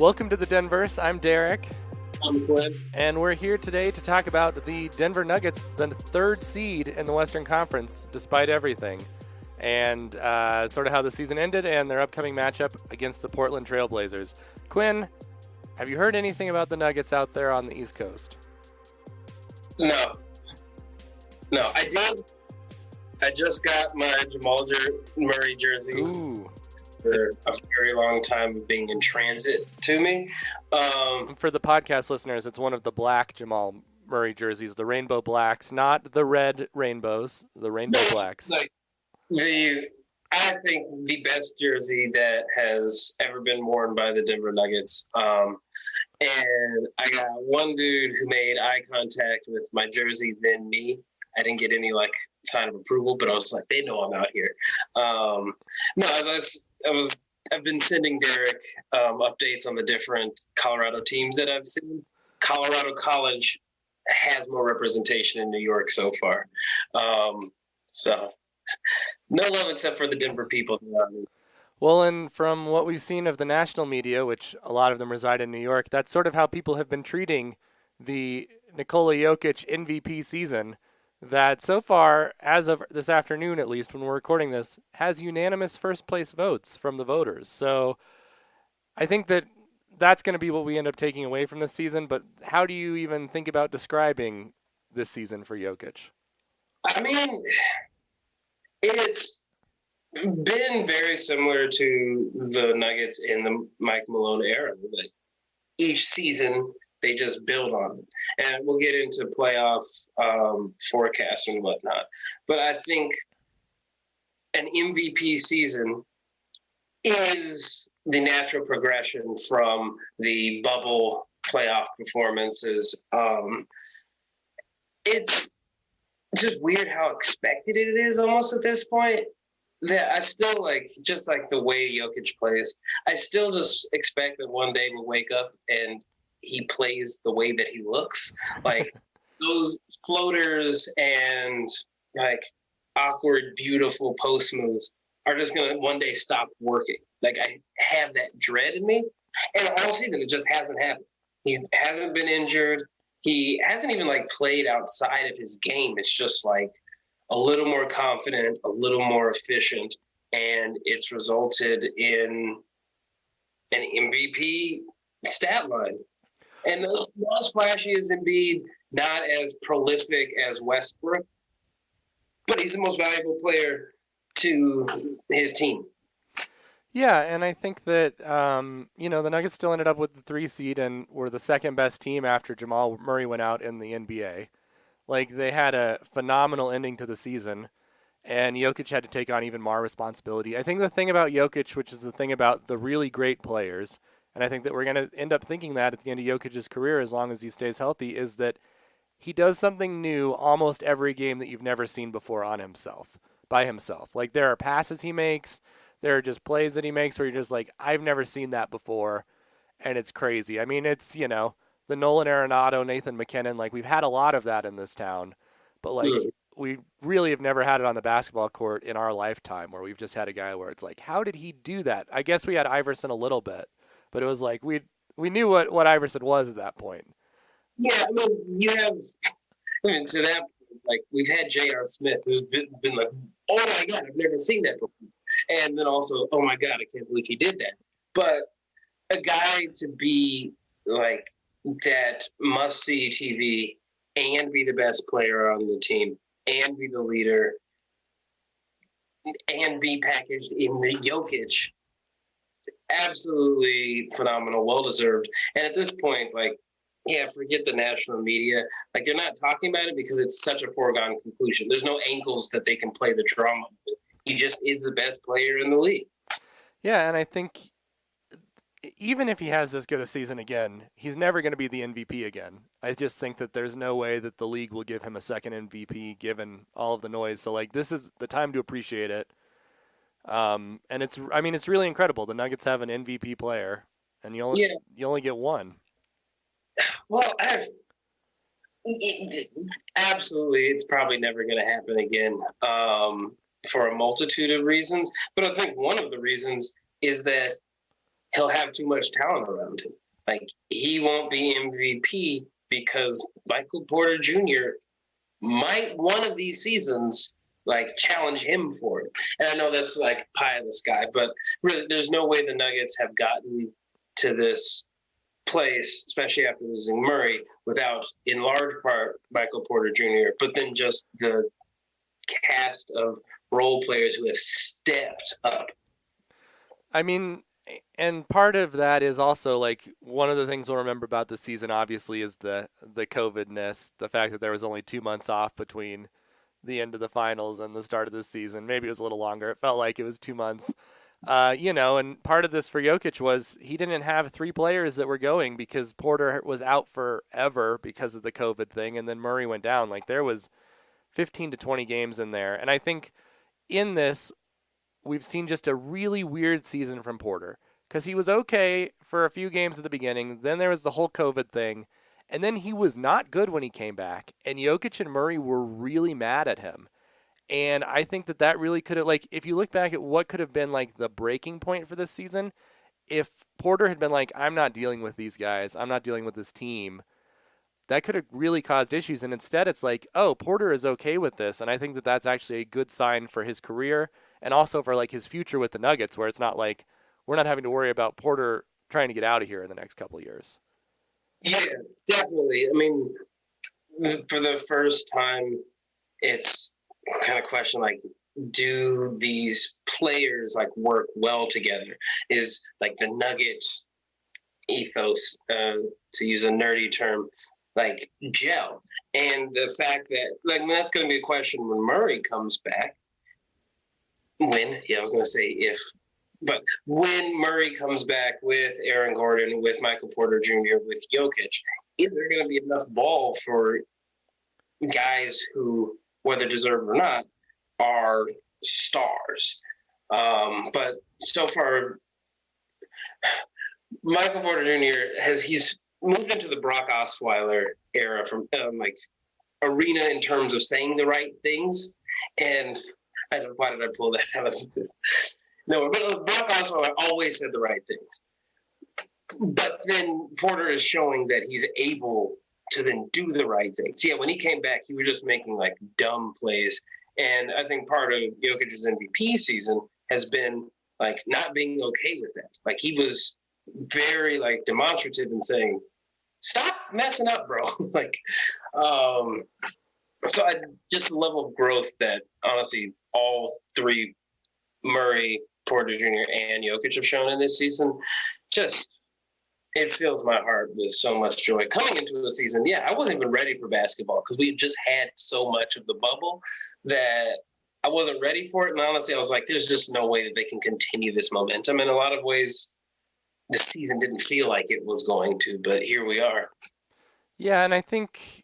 Welcome to the Denverse. I'm Derek. I'm Quinn. And we're here today to talk about the Denver Nuggets, the third seed in the Western Conference, despite everything. And sort of how the season ended and their upcoming matchup against the Portland Trailblazers. Quinn, have you heard anything about the Nuggets out there on the East Coast? No, I did. I just got my Jamal Murray jersey. Ooh. For a very long time of being in transit to me. For the podcast listeners, it's one of the black Jamal Murray jerseys, the rainbow blacks, not the red rainbows, the rainbow blacks. I think the best jersey that has ever been worn by the Denver Nuggets. And I got one dude who made eye contact with my jersey, then me. I didn't get any sign of approval, but I was like, they know I'm out here. I've been sending Derek updates on the different Colorado teams that I've seen. Colorado College has more representation in New York so far. So no love except for the Denver people. Well, and from what we've seen of the national media, which a lot of them reside in New York, that's sort of how people have been treating the Nikola Jokic MVP season. That so far, as of this afternoon at least, when we're recording this, has unanimous first-place votes from the voters. So I think that's going to be what we end up taking away from this season, but how do you even think about describing this season for Jokic? I mean, it's been very similar to the Nuggets in the Mike Malone era. Each season, they just build on it. And we'll get into playoff forecasts and whatnot. But I think an MVP season is the natural progression from the bubble playoff performances. It's just weird how expected it is almost at this point. That I still just like the way Jokic plays. I still just expect that one day we'll wake up and he plays the way that he looks. Those floaters and awkward, beautiful post moves are just going to one day stop working. I have that dread in me. And all season, it just hasn't happened. He hasn't been injured. He hasn't even played outside of his game. It's just a little more confident, a little more efficient. And it's resulted in an MVP stat line. And not as flashy as Embiid, not as prolific as Westbrook, but he's the most valuable player to his team. Yeah, and I think that, the Nuggets still ended up with the 3 seed and were the second best team after Jamal Murray went out in the NBA. They had a phenomenal ending to the season, and Jokic had to take on even more responsibility. I think the thing about Jokic, which is the thing about the really great players, and I think that we're going to end up thinking that at the end of Jokic's career, as long as he stays healthy, is that he does something new almost every game that you've never seen before by himself. There are passes he makes, there are just plays that he makes where you're just I've never seen that before, and it's crazy. I mean, it's, the Nolan Arenado, Nathan McKinnon, we've had a lot of that in this town, but we really have never had it on the basketball court in our lifetime where we've just had a guy where it's how did he do that? I guess we had Iverson a little bit. But it was we knew what Iverson was at that point. Yeah, to that point, we've had J.R. Smith who's been oh my God, I've never seen that before. And then also, oh my God, I can't believe he did that. But a guy to be that must-see TV and be the best player on the team and be the leader and be packaged in the Jokic, absolutely phenomenal, well-deserved. And at this point, forget the national media. They're not talking about it because it's such a foregone conclusion. There's no angles that they can play the drama with. He just is the best player in the league. Yeah, and I think even if he has this good a season again, he's never going to be the MVP again. I just think that there's no way that the league will give him a second MVP given all of the noise. So, this is the time to appreciate it. And it's really incredible. The Nuggets have an MVP player, and you only get one. Well, absolutely, it's probably never going to happen again for a multitude of reasons. But I think one of the reasons is that he'll have too much talent around him. Like, he won't be MVP because Michael Porter Jr. might one of these seasons like challenge him for it. And I know that's like pie in the sky, but really there's no way the Nuggets have gotten to this place, especially after losing Murray, without in large part Michael Porter Jr., but then just the cast of role players who have stepped up. I mean, and part of that is also like one of the things we'll remember about this season. Obviously, is the COVID-ness, the fact that there was only 2 months off between the end of the finals and the start of the season. Maybe it was a little longer. It felt like it was 2 months. And part of this for Jokic was he didn't have three players that were going because Porter was out forever because of the COVID thing, and then Murray went down. Like there was 15 to 20 games in there, and I think in this we've seen just a really weird season from Porter because he was okay for a few games at the beginning. Then there was the whole COVID thing, and then he was not good when he came back. And Jokic and Murray were really mad at him. And I think that really could have, like, if you look back at what could have been like the breaking point for this season, if Porter had been like, I'm not dealing with these guys, I'm not dealing with this team, that could have really caused issues. And instead, it's like, oh, Porter is okay with this. And I think that that's actually a good sign for his career and also for like his future with the Nuggets, where it's not like we're not having to worry about Porter trying to get out of here in the next couple of years. Yeah, definitely. I mean, for the first time, it's kind of question like, do these players like work well together? Is like the Nuggets ethos, to use a nerdy term, like gel? And the fact that like that's going to be a question when Murray comes back. I was going to say if, but when Murray comes back with Aaron Gordon, with Michael Porter Jr., with Jokic, is there going to be enough ball for guys who, whether deserved or not, are stars? But so far, Michael Porter Jr. he's moved into the Brock Osweiler era from like arena in terms of saying the right things. And I don't know, why did I pull that out of this? No, but Brock Osweiler always said the right things. But then Porter is showing that he's able to then do the right things. Yeah, when he came back, he was just making like dumb plays. And I think part of Jokic's MVP season has been like not being okay with that. Like he was very like demonstrative in saying, stop messing up, bro. Like, just the level of growth that honestly all three, Murray, Porter Jr., and Jokic, have shown in this season, just it fills my heart with so much joy. Coming into the season, I wasn't even ready for basketball because we just had so much of the bubble that I wasn't ready for it. And honestly, I was like, there's just no way that they can continue this momentum. In a lot of ways, the season didn't feel like it was going to, but here we are. Yeah, and I think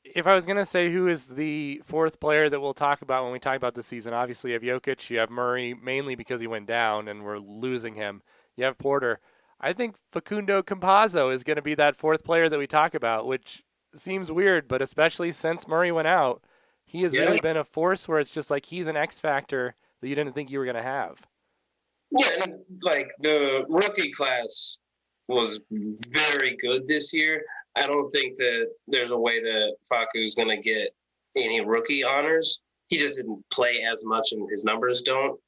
if I was going to say who is the fourth player that we'll talk about when we talk about the season, obviously you have Jokic, you have Murray, mainly because he went down and we're losing him. You have Porter. I think Facundo Compazzo is going to be that fourth player that we talk about, which seems weird, but especially since Murray went out, he has really been a force where it's just like he's an X factor that you didn't think you were going to have. Yeah, and like the rookie class was very good this year. I don't think that there's a way that Facu's going to get any rookie honors. He just didn't play as much and his numbers don't.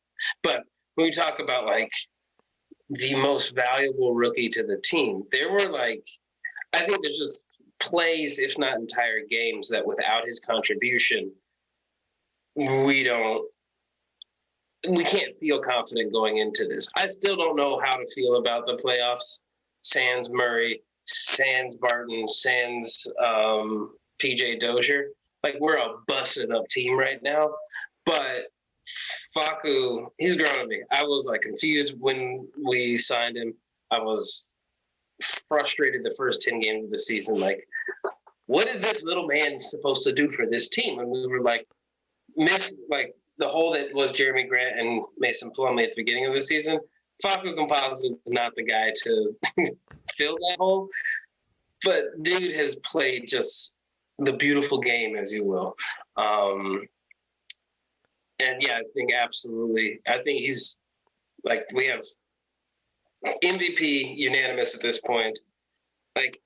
But when we talk about like the most valuable rookie to the team, there were like, I think there's just plays, if not entire games, that without his contribution, we can't feel confident going into this. I still don't know how to feel about the playoffs. Sans Murray, sans Barton, sans PJ Dozier. Like, we're a busted up team right now. But Facu, he's grown on me. I was like confused when we signed him. I was frustrated the first 10 games of the season. Like, what is this little man supposed to do for this team? And we were like, the hole that was Jeremy Grant and Mason Plumlee at the beginning of the season. Facu Compazzo is not the guy to fill that hole. But dude has played just the beautiful game, as you will. And yeah, I think absolutely. I think he's like, we have MVP unanimous at this point. Like,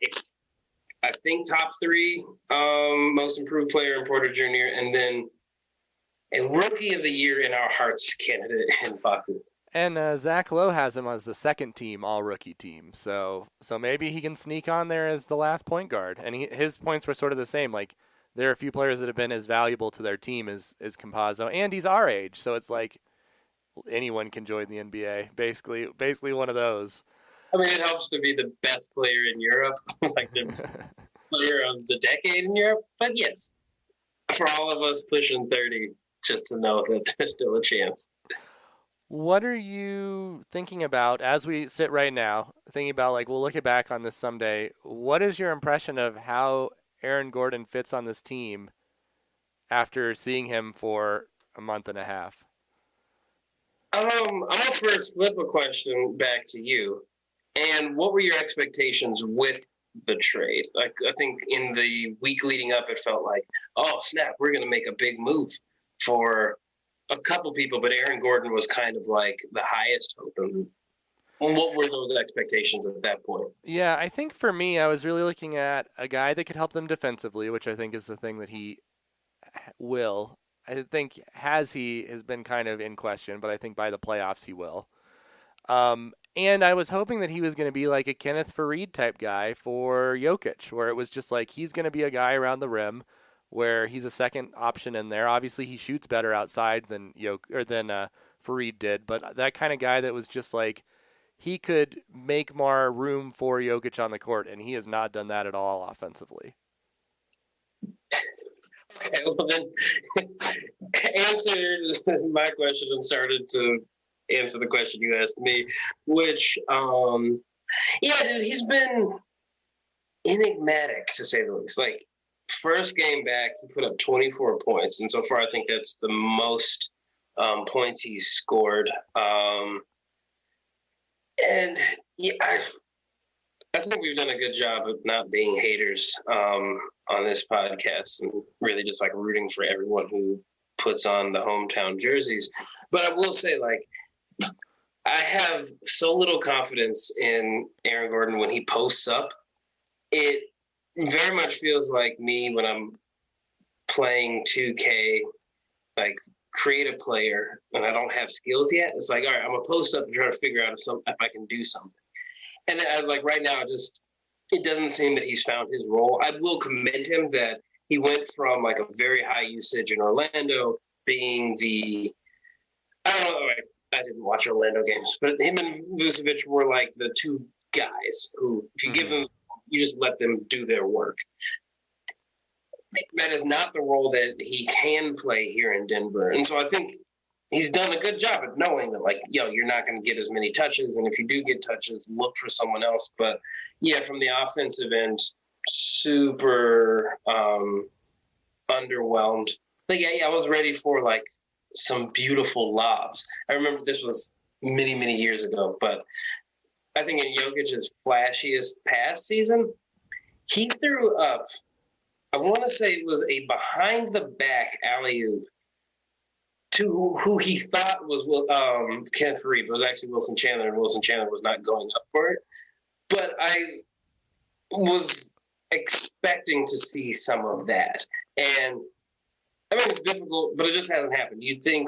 I think top three, most improved player in Porter Jr., and then a rookie of the year in our hearts candidate in Facu. And Zach Lowe has him as the second team all rookie team, so maybe he can sneak on there as the last point guard. And his points were sort of the same. Like there are a few players that have been as valuable to their team as Compazzo, and he's our age, so it's like anyone can join the NBA. Basically one of those. I mean, it helps to be the best player in Europe, like the player of the decade in Europe. But yes, for all of us pushing 30, just to know that there's still a chance. What are you thinking about as we sit right now? Thinking about like we'll look back on this someday. What is your impression of how Aaron Gordon fits on this team after seeing him for a month and a half? I'm gonna first flip a question back to you. And what were your expectations with the trade? Like, I think in the week leading up, it felt like, oh snap, we're gonna make a big move for a couple people, but Aaron Gordon was kind of like the highest hope. And what were those expectations at that point? Yeah, I think for me, I was really looking at a guy that could help them defensively, which I think is the thing that he will. I think he has been kind of in question, but I think by the playoffs he will. And I was hoping that he was going to be like a Kenneth Faried type guy for Jokic, where it was just like he's going to be a guy around the rim, where he's a second option in there. Obviously, he shoots better outside than Faried did, but that kind of guy that was just like he could make more room for Jokic on the court, and he has not done that at all offensively. Okay, well then answered my question and started to answer the question you asked me, which yeah, dude, he's been enigmatic to say the least. Like first game back, he put up 24 points, and so far I think that's the most points he's scored. And yeah, I think we've done a good job of not being haters on this podcast and really just like rooting for everyone who puts on the hometown jerseys. But I will say, like, I have so little confidence in Aaron Gordon when he posts up. It very much feels like me when I'm playing 2K, like create a player and I don't have skills yet. It's like, all right, I'm gonna post up and try to figure out if I can do something. And like right now, it doesn't seem that he's found his role. I will commend him that he went from like a very high usage in Orlando being I don't know, I didn't watch Orlando games, but him and Vucevic were like the two guys who, if you give them, you just let them do their work. That is not the role that he can play here in Denver. And so I think he's done a good job at knowing that, like, you're not going to get as many touches. And if you do get touches, look for someone else. But, yeah, from the offensive end, super underwhelmed. Like, yeah, I was ready for, like, some beautiful lobs. I remember this was many, many years ago. But I think in Jokic's flashiest past season, he threw up, I want to say it was a behind-the-back alley-oop to who he thought was Kenneth Faried. It was actually Wilson Chandler, and Wilson Chandler was not going up for it. But I was expecting to see some of that. And, I mean, it's difficult, but it just hasn't happened. You'd think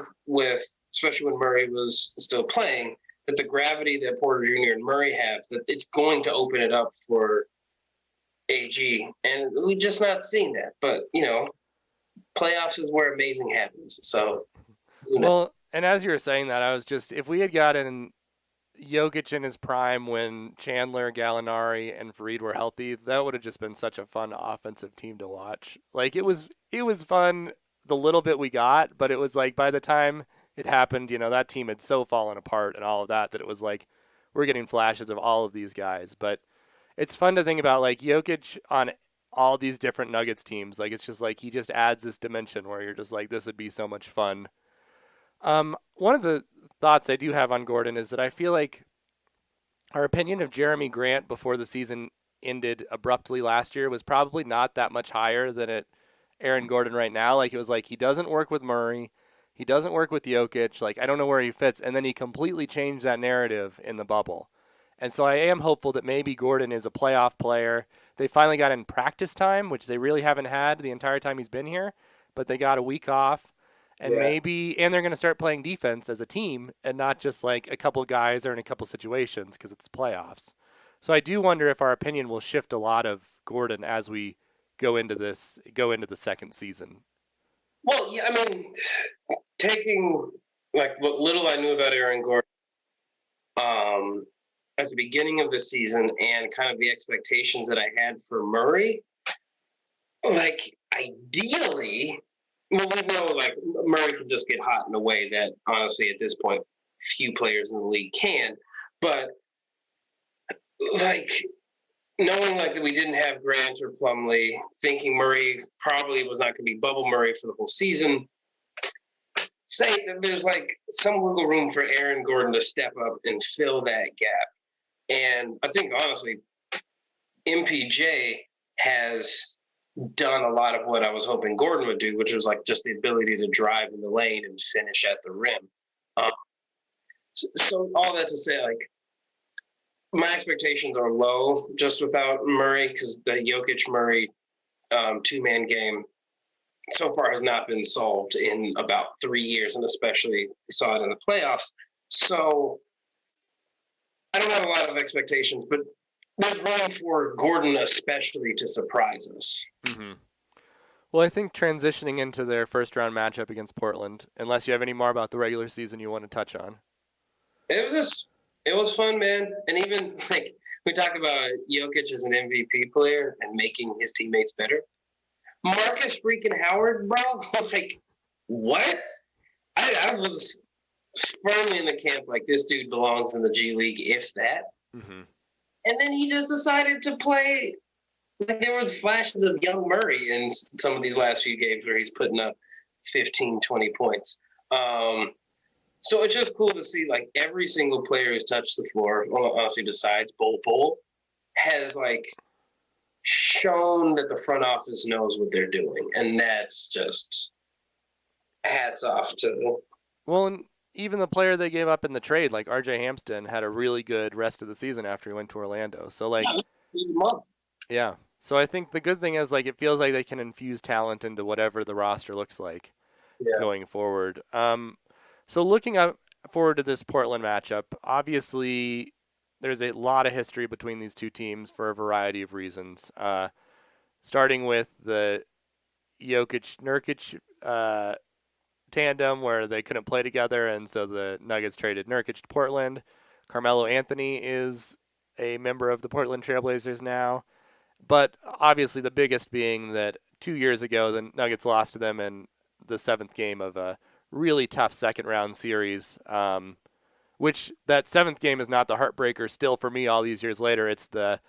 especially when Murray was still playing, that the gravity that Porter Jr. and Murray have, that it's going to open it up for AG, and we're just not seeing that. But playoffs is where amazing happens. So, well, and as you were saying that, I was just, if we had gotten Jokic in his prime when Chandler, Gallinari, and Faried were healthy, that would have just been such a fun offensive team to watch. Like it was fun the little bit we got, but it was like by the time it happened, that team had so fallen apart and all of that it was like we're getting flashes of all of these guys, but. It's fun to think about, like, Jokic on all these different Nuggets teams. Like, it's just like he just adds this dimension where you're just like, this would be so much fun. One of the thoughts I do have on Gordon is that I feel like our opinion of Jeremy Grant before the season ended abruptly last year was probably not that much higher than Aaron Gordon right now. Like, it was like he doesn't work with Murray. He doesn't work with Jokic. Like, I don't know where he fits. And then he completely changed that narrative in the bubble. And so I am hopeful that maybe Gordon is a playoff player. They finally got in practice time, which they really haven't had the entire time he's been here, but they got a week off. And Yeah. and they're going to start playing defense as a team and not just like a couple guys or in a couple situations because it's playoffs. So I do wonder if our opinion will shift a lot of Gordon as we go into the second season. Well, yeah, I mean, taking like what little I knew about Aaron Gordon um, at the beginning of the season and kind of the expectations that I had for Murray, like ideally, well, we know like Murray can just get hot in a way that honestly at this point few players in the league can, but like knowing like that we didn't have Grant or Plumlee, thinking Murray probably was not going to be bubble Murray for the whole season, say that there's like some wiggle room for Aaron Gordon to step up and fill that gap. And I think honestly, MPJ has done a lot of what I was hoping Gordon would do, which was like just the ability to drive in the lane and finish at the rim. Um, so all that to say, like my expectations are low just without Murray because the Jokic Murray two-man game so far has not been solved in about 3 years, and especially we saw it in the playoffs. So I don't have a lot of expectations, but there's room for Gordon especially to surprise us. Mm-hmm. Well, I think transitioning into their first round matchup against Portland, unless you have any more about the regular season you want to touch on. It was fun, man. And even like we talk about Jokic as an MVP player and making his teammates better. Marcus freaking Howard, bro. Like, what? I was firmly in the camp like this dude belongs in the G League, if that. Mm-hmm. And then he just decided to play. Like there were flashes of young Murray in some of these last few games where he's putting up 15, 20 points. So it's just cool to see like every single player who's touched the floor, well, honestly, besides Bol, has like shown that the front office knows what they're doing. And that's just hats off to. Well, and even the player they gave up in the trade, like RJ Hampton, had a really good rest of the season after he went to Orlando. So like, yeah. So I think the good thing is like it feels like they can infuse talent into whatever the roster looks like going forward. So looking forward to this Portland matchup, obviously there's a lot of history between these two teams for a variety of reasons. Starting with the Jokic-Nurkic tandem where they couldn't play together, and so the Nuggets traded Nurkic to Portland. Carmelo Anthony is a member of the Portland Trailblazers now. But obviously the biggest being that 2 years ago the Nuggets lost to them in the seventh game of a really tough second round series, which that seventh game is not the heartbreaker still for me all these years later. It's the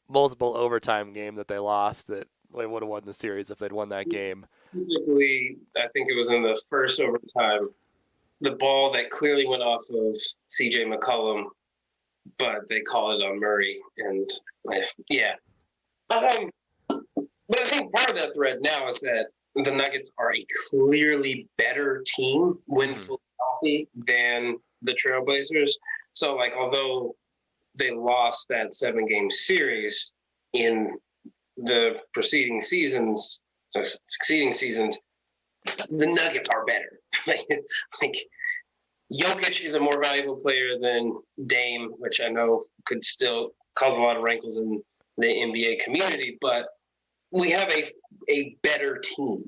multiple overtime game that they lost that they would have won the series if they'd won that game. Typically, I think it was in the first overtime, the ball that clearly went off of CJ McCollum, but they call it on Murray. And yeah. But I think part of that thread now is that the Nuggets are a clearly better team when fully healthy than the Trailblazers. So, like, although they lost that 7-game series in the succeeding seasons, the Nuggets are better. like Jokic is a more valuable player than Dame, which I know could still cause a lot of rankles in the NBA community, but we have a better team.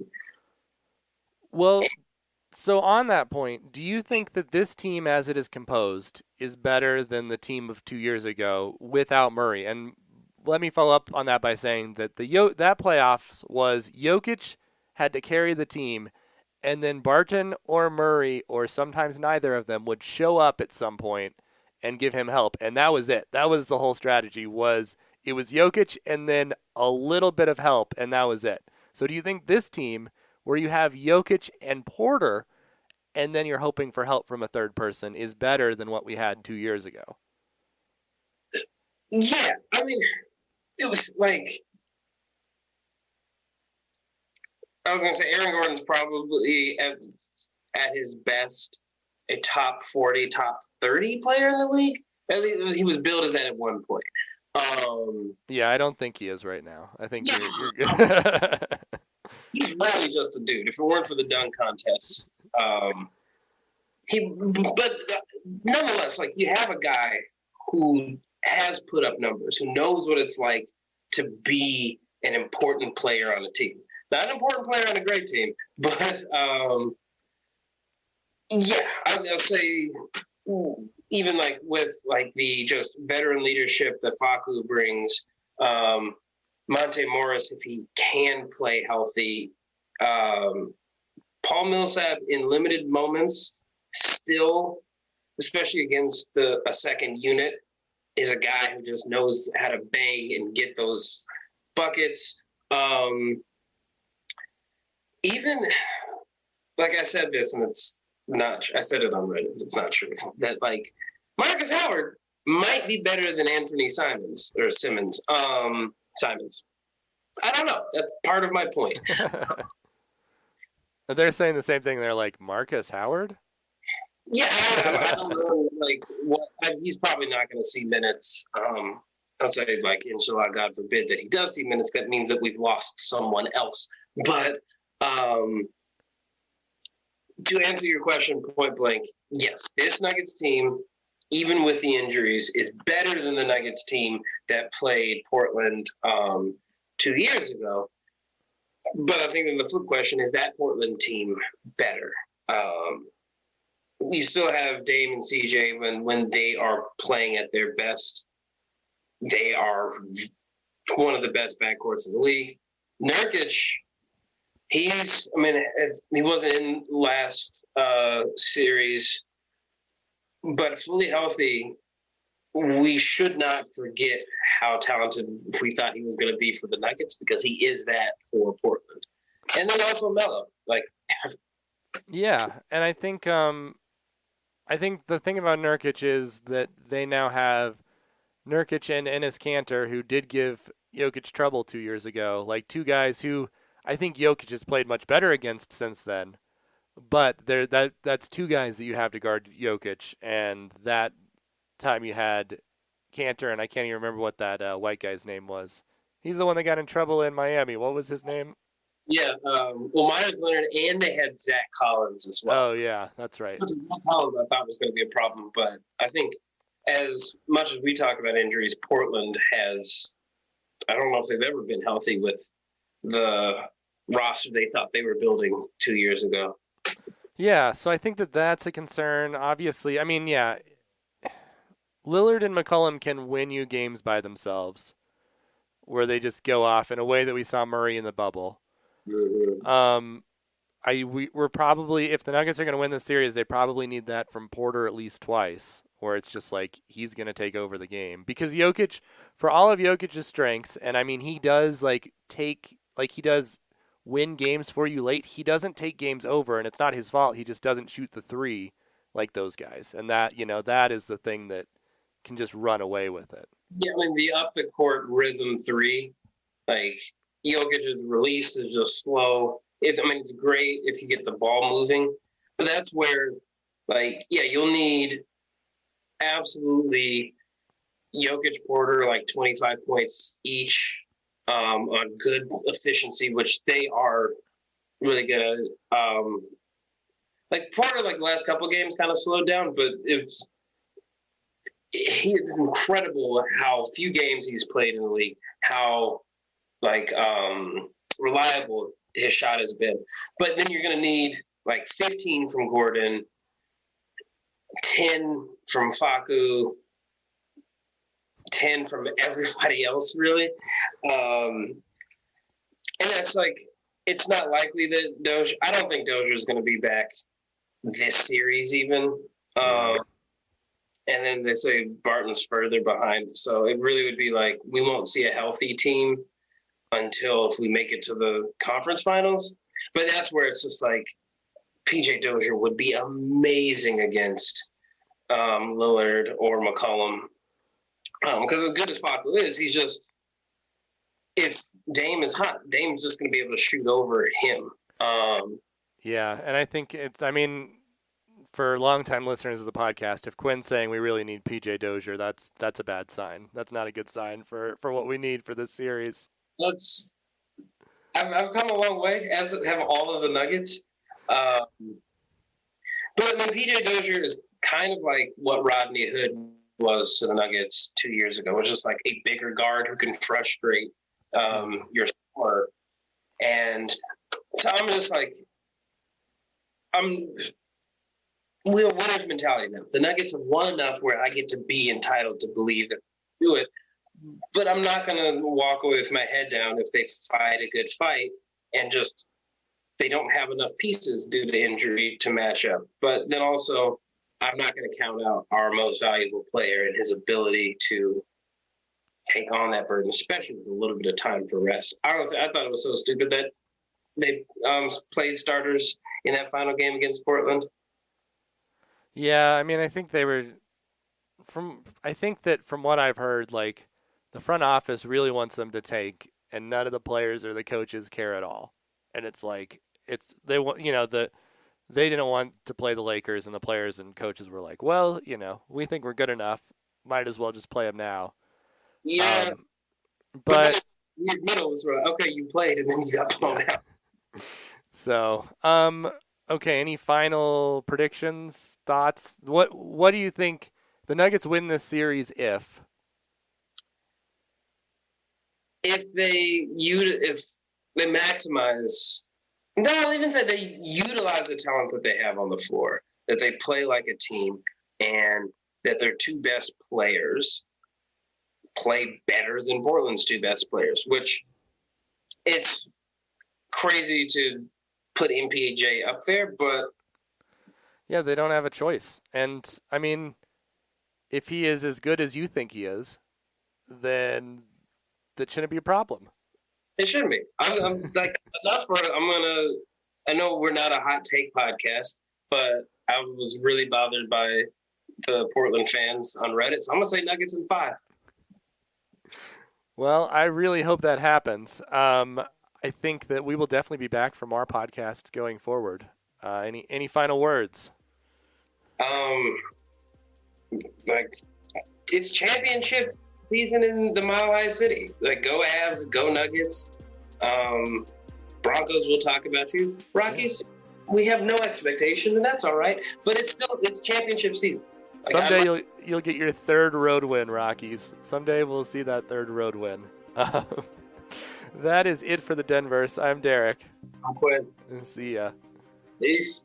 Well, so on that point, do you think that this team as it is composed is better than the team of 2 years ago without Murray? And let me follow up on that by saying that that playoffs was Jokic had to carry the team, and then Barton or Murray or sometimes neither of them would show up at some point and give him help, and that was it. That was the whole strategy. It was Jokic and then a little bit of help, and that was it. So do you think this team, where you have Jokic and Porter, and then you're hoping for help from a third person, is better than what we had 2 years ago? Yeah, I mean, it was like I was going to say Aaron Gordon's probably at his best a top 40, top 30 player in the league. At least he was billed as that at one point. Yeah, I don't think he is right now. I think Yeah, you're good. he's really just a dude. If it weren't for the dunk contests, but nonetheless, like you have a guy who has put up numbers, who knows what it's like to be an important player on a team. Not an important player on a great team, but yeah, I'll say even like with like the just veteran leadership that Facu brings, Monte Morris, if he can play healthy, Paul Millsap in limited moments still, especially against a second unit, is a guy who just knows how to bang and get those buckets. Even like I said this, and it's not. I said it on Reddit. It's not true. That like Marcus Howard might be better than Anthony Simons or Simmons. Simons. I don't know. That's part of my point. They're saying the same thing. They're like, Marcus Howard? Yeah, I don't know. Like, what? He's probably not going to see minutes. I'll say, like, inshallah, God forbid that he does see minutes. That means that we've lost someone else. But to answer your question point blank, yes, this Nuggets team, even with the injuries, is better than the Nuggets team that played Portland 2 years ago. But I think then the flip question is that Portland team better. You still have Dame and CJ when they are playing at their best. They are one of the best backcourts in the league. Nurkic, he wasn't in last series, but fully healthy, we should not forget how talented we thought he was going to be for the Nuggets, because he is that for Portland. And then also Melo. Yeah, and I think the thing about Nurkic is that they now have Nurkic and Enes Kanter, who did give Jokic trouble 2 years ago, like two guys who I think Jokic has played much better against since then. But that's two guys that you have to guard Jokic, and that time you had Kanter, and I can't even remember what that white guy's name was. He's the one that got in trouble in Miami. What was his name? Yeah, well, Myers Leonard, and they had Zach Collins as well. Oh yeah, that's right. Zach Collins, I thought was going to be a problem, but I think as much as we talk about injuries, Portland has. I don't know if they've ever been healthy with the roster they thought they were building 2 years ago. Yeah, so I think that that's a concern. Obviously, I mean, yeah, Lillard and McCollum can win you games by themselves, where they just go off in a way that we saw Murray in the bubble. Mm-hmm. We're probably, if the Nuggets are going to win this series, they probably need that from Porter at least twice, where it's just like he's going to take over the game, because Jokic, for all of Jokic's strengths, and I mean he does he does win games for you late. He doesn't take games over, and it's not his fault. He just doesn't shoot the three like those guys, and that is the thing that can just run away with it. Yeah, I mean the up the court rhythm three, like Jokic's release is just slow. It's great if you get the ball moving, but that's where, you'll need absolutely Jokic, Porter, 25 points each on good efficiency, which they are really good at. Porter, the last couple games kind of slowed down, but it's incredible how few games he's played in the league, how reliable his shot has been. But then you're going to need 15 from Gordon, 10 from Facu, 10 from everybody else, really. And that's it's not likely that Dozier, I don't think Dozier is going to be back this series even. And then they say Barton's further behind. So it really would be we won't see a healthy team until if we make it to the conference finals. But that's where it's just PJ Dozier would be amazing against Lillard or McCollum. Because as good as Facu is, he's just, if Dame is hot, Dame's just going to be able to shoot over him. Yeah, and I think for longtime listeners of the podcast, if Quinn's saying we really need PJ Dozier, that's a bad sign. That's not a good sign for what we need for this series. I've come a long way, as have all of the Nuggets. But I mean, PJ Dozier is kind of like what Rodney Hood was to the Nuggets 2 years ago. It was just like a bigger guard who can frustrate your scorer. And so I'm just like, we're a winner's mentality now. The Nuggets have won enough where I get to be entitled to believe that they do it. But I'm not going to walk away with my head down if they fight a good fight and just they don't have enough pieces due to injury to match up. But then also, I'm not going to count out our most valuable player and his ability to take on that burden, especially with a little bit of time for rest. Honestly, I thought it was so stupid that they played starters in that final game against Portland. Yeah, I mean, I think from what I've heard, like the front office really wants them to take, and none of the players or the coaches care at all. And it's like they didn't want to play the Lakers, and the players and coaches were like, well, we think we're good enough, might as well just play them now. Yeah, but your middle was right. Okay, you played, and then you got blown out. So, okay, any final predictions, thoughts? What do you think the Nuggets win this series if they maximize? No, I'll even say they utilize the talent that they have on the floor, that they play like a team, and that their two best players play better than Portland's two best players, which it's crazy to put MPJ up there, but yeah, they don't have a choice. And I mean, if he is as good as you think he is, then that shouldn't be a problem. It shouldn't be. I'm like enough for. I know we're not a hot take podcast, but I was really bothered by the Portland fans on Reddit, so I'm gonna say Nuggets in 5. Well, I really hope that happens. I think that we will definitely be back for more podcasts going forward. Any final words? Like it's championship season in the Mile High City. Like go Avs, go Nuggets. Broncos, we'll talk about you. Rockies, we have no expectation, and that's all right. But it's championship season. Like, someday you'll get your third road win, Rockies. Someday we'll see that third road win. That is it for the Denverse. I'm Derek. I'm Quinn. See ya. Peace.